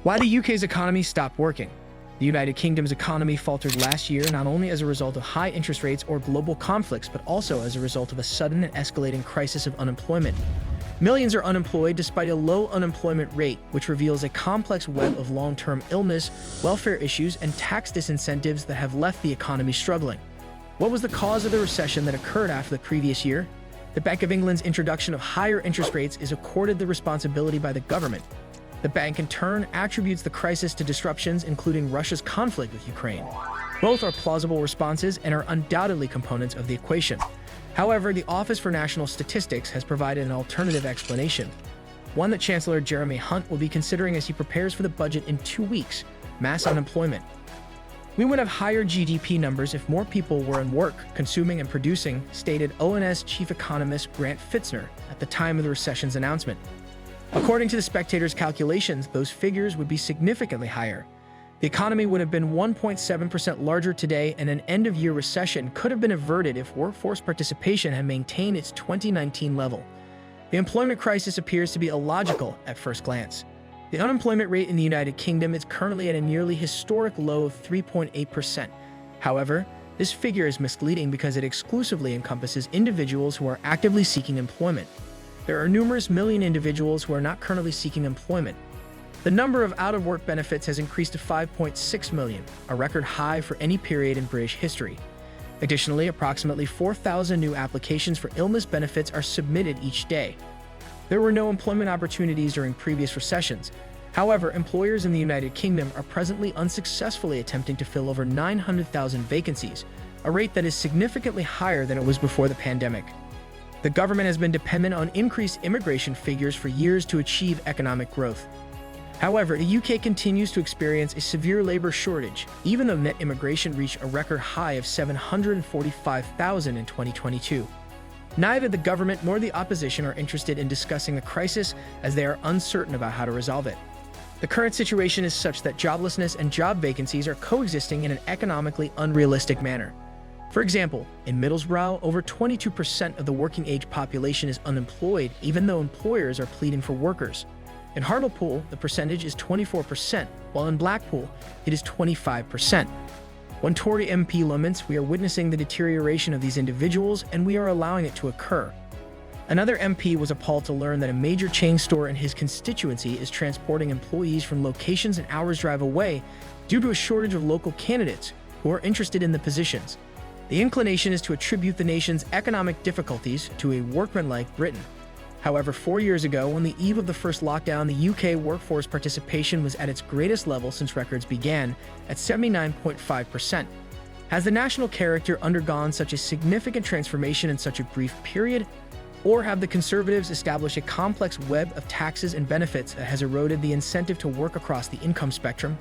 Why the UK's economy stopped working. The United Kingdom's economy faltered last year not only as a result of high interest rates or global conflicts, but also as a result of a sudden and escalating crisis of unemployment. Millions are unemployed despite a low unemployment rate, which reveals a complex web of long-term illness, welfare issues, and tax disincentives that have left the economy struggling. What was the cause of the recession that occurred after the previous year? The Bank of England's introduction of higher interest rates is accorded the responsibility by the government. The bank, in turn, attributes the crisis to disruptions, including Russia's conflict with Ukraine. Both are plausible responses and are undoubtedly components of the equation. However, the Office for National Statistics has provided an alternative explanation, one that Chancellor Jeremy Hunt will be considering as he prepares for the budget in 2 weeks: mass unemployment. We would have higher GDP numbers if more people were in work, consuming and producing, stated ONS chief economist Grant Fitzner at the time of the recession's announcement. According to the Spectator's calculations, those figures would be significantly higher. The economy would have been 1.7% larger today, and an end-of-year recession could have been averted if workforce participation had maintained its 2019 level. The employment crisis appears to be illogical at first glance. The unemployment rate in the United Kingdom is currently at a nearly historic low of 3.8%. However, this figure is misleading because it exclusively encompasses individuals who are actively seeking employment. There are numerous million individuals who are not currently seeking employment. The number of out-of-work benefits has increased to 5.6 million, a record high for any period in British history. Additionally, approximately 4,000 new applications for illness benefits are submitted each day. There were no employment opportunities during previous recessions. However, employers in the United Kingdom are presently unsuccessfully attempting to fill over 900,000 vacancies, a rate that is significantly higher than it was before the pandemic. The government has been dependent on increased immigration figures for years to achieve economic growth. However, the UK continues to experience a severe labor shortage, even though net immigration reached a record high of 745,000 in 2022. Neither the government nor the opposition are interested in discussing the crisis, as they are uncertain about how to resolve it. The current situation is such that joblessness and job vacancies are coexisting in an economically unrealistic manner. For example, in Middlesbrough, over 22% of the working-age population is unemployed, even though employers are pleading for workers. In Hartlepool, the percentage is 24%, while in Blackpool, it is 25%. When Tory MP laments, "We are witnessing the deterioration of these individuals, and we are allowing it to occur." Another MP was appalled to learn that a major chain store in his constituency is transporting employees from locations an hour's drive away due to a shortage of local candidates who are interested in the positions. The inclination is to attribute the nation's economic difficulties to a workman-like Britain. However, 4 years ago, on the eve of the first lockdown, the UK workforce participation was at its greatest level since records began, at 79.5%. Has the national character undergone such a significant transformation in such a brief period? Or have the Conservatives established a complex web of taxes and benefits that has eroded the incentive to work across the income spectrum?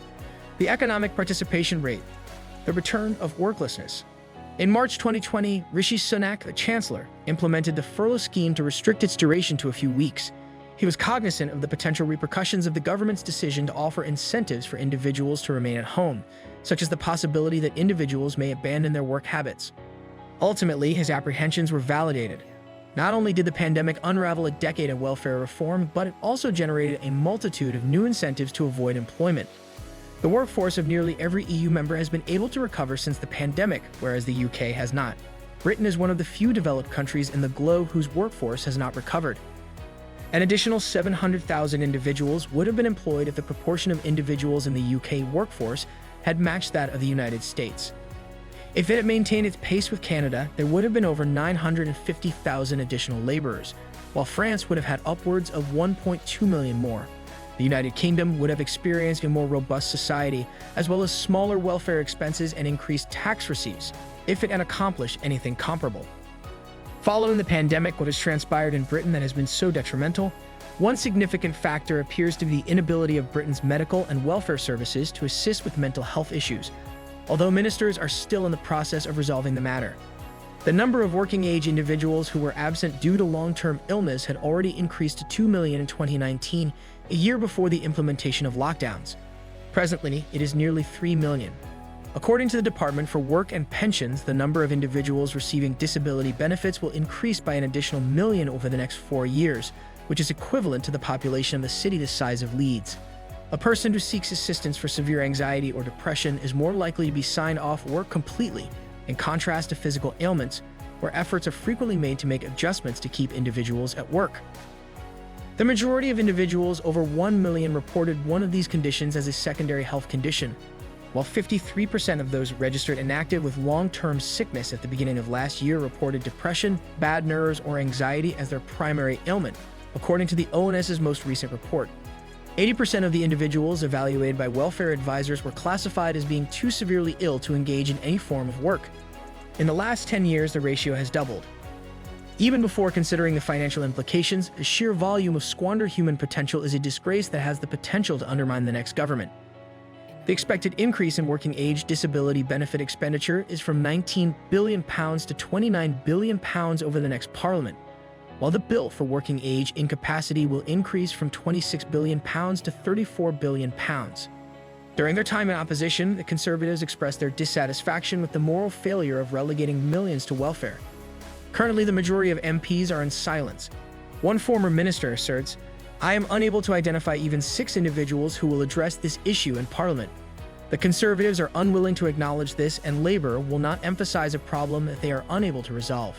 The economic participation rate. The return of worklessness. In March 2020, Rishi Sunak, the Chancellor, implemented the furlough scheme to restrict its duration to a few weeks. He was cognizant of the potential repercussions of the government's decision to offer incentives for individuals to remain at home, such as the possibility that individuals may abandon their work habits. Ultimately, his apprehensions were validated. Not only did the pandemic unravel a decade of welfare reform, but it also generated a multitude of new incentives to avoid employment. The workforce of nearly every EU member has been able to recover since the pandemic, whereas the UK has not. Britain is one of the few developed countries in the globe whose workforce has not recovered. An additional 700,000 individuals would have been employed if the proportion of individuals in the UK workforce had matched that of the United States. If it had maintained its pace with Canada, there would have been over 950,000 additional laborers, while France would have had upwards of 1.2 million more. The United Kingdom would have experienced a more robust society, as well as smaller welfare expenses and increased tax receipts, if it had accomplished anything comparable. Following the pandemic, what has transpired in Britain that has been so detrimental? One significant factor appears to be the inability of Britain's medical and welfare services to assist with mental health issues, although ministers are still in the process of resolving the matter. The number of working-age individuals who were absent due to long-term illness had already increased to 2 million in 2019, a year before the implementation of lockdowns. Presently, it is nearly 3 million. According to the Department for Work and Pensions, the number of individuals receiving disability benefits will increase by an additional million over the next 4 years, which is equivalent to the population of a city the size of Leeds. A person who seeks assistance for severe anxiety or depression is more likely to be signed off work completely, in contrast to physical ailments, where efforts are frequently made to make adjustments to keep individuals at work. The majority of individuals, over 1 million, reported one of these conditions as a secondary health condition, while 53% of those registered inactive with long-term sickness at the beginning of last year reported depression, bad nerves, or anxiety as their primary ailment, according to the ONS's most recent report. 80% of the individuals evaluated by welfare advisors were classified as being too severely ill to engage in any form of work. In the last 10 years, the ratio has doubled. Even before considering the financial implications, the sheer volume of squandered human potential is a disgrace that has the potential to undermine the next government. The expected increase in working age disability benefit expenditure is from £19 billion to £29 billion over the next parliament, while the bill for working age incapacity will increase from £26 billion to £34 billion. During their time in opposition, the Conservatives expressed their dissatisfaction with the moral failure of relegating millions to welfare. Currently, the majority of MPs are in silence. One former minister asserts, "I am unable to identify even 6 individuals who will address this issue in Parliament." The Conservatives are unwilling to acknowledge this, and Labour will not emphasize a problem that they are unable to resolve.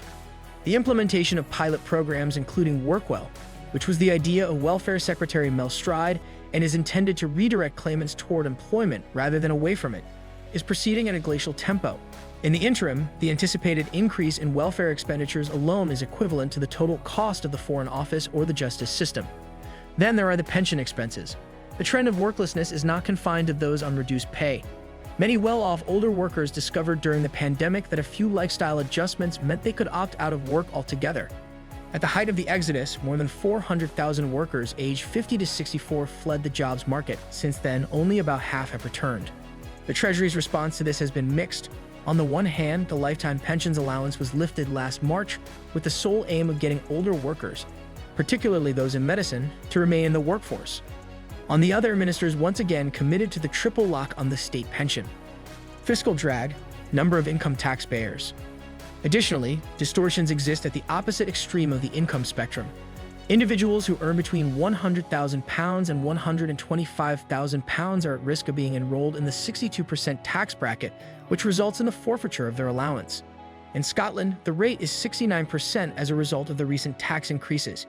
The implementation of pilot programs, including WorkWell, which was the idea of Welfare Secretary Mel Stride and is intended to redirect claimants toward employment rather than away from it, is proceeding at a glacial tempo. In the interim, the anticipated increase in welfare expenditures alone is equivalent to the total cost of the Foreign Office or the justice system. Then there are the pension expenses. The trend of worklessness is not confined to those on reduced pay. Many well-off older workers discovered during the pandemic that a few lifestyle adjustments meant they could opt out of work altogether. At the height of the exodus, more than 400,000 workers aged 50 to 64 fled the jobs market. Since then, only about half have returned. The Treasury's response to this has been mixed. On the one hand, the lifetime pensions allowance was lifted last March with the sole aim of getting older workers, particularly those in medicine, to remain in the workforce. On the other, ministers once again committed to the triple lock on the state pension. Fiscal drag, number of income taxpayers. Additionally, distortions exist at the opposite extreme of the income spectrum. Individuals who earn between £100,000 and £125,000 are at risk of being enrolled in the 62% tax bracket, which results in the forfeiture of their allowance. In Scotland, the rate is 69% as a result of the recent tax increases.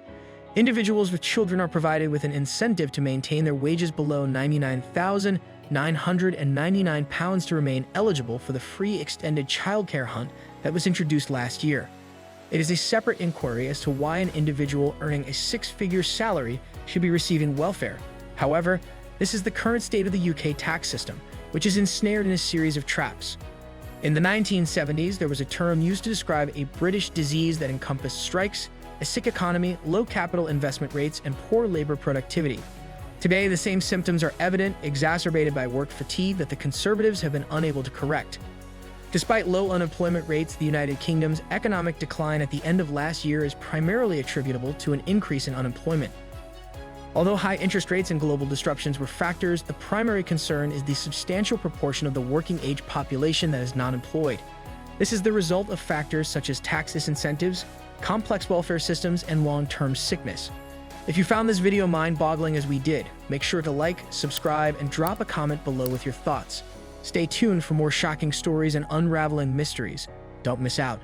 Individuals with children are provided with an incentive to maintain their wages below £99,999 to remain eligible for the free extended childcare hunt that was introduced last year. It is a separate inquiry as to why an individual earning a 6-figure salary should be receiving welfare. However, this is the current state of the UK tax system, which is ensnared in a series of traps. In the 1970s, there was a term used to describe a British disease that encompassed strikes, a sick economy, low capital investment rates, and poor labor productivity. Today, the same symptoms are evident, exacerbated by work fatigue that the Conservatives have been unable to correct. Despite low unemployment rates, the United Kingdom's economic decline at the end of last year is primarily attributable to an increase in unemployment. Although high interest rates and global disruptions were factors, the primary concern is the substantial proportion of the working-age population that is not employed. This is the result of factors such as tax disincentives, complex welfare systems, and long-term sickness. If you found this video mind-boggling as we did, make sure to like, subscribe, and drop a comment below with your thoughts. Stay tuned for more shocking stories and unraveling mysteries. Don't miss out.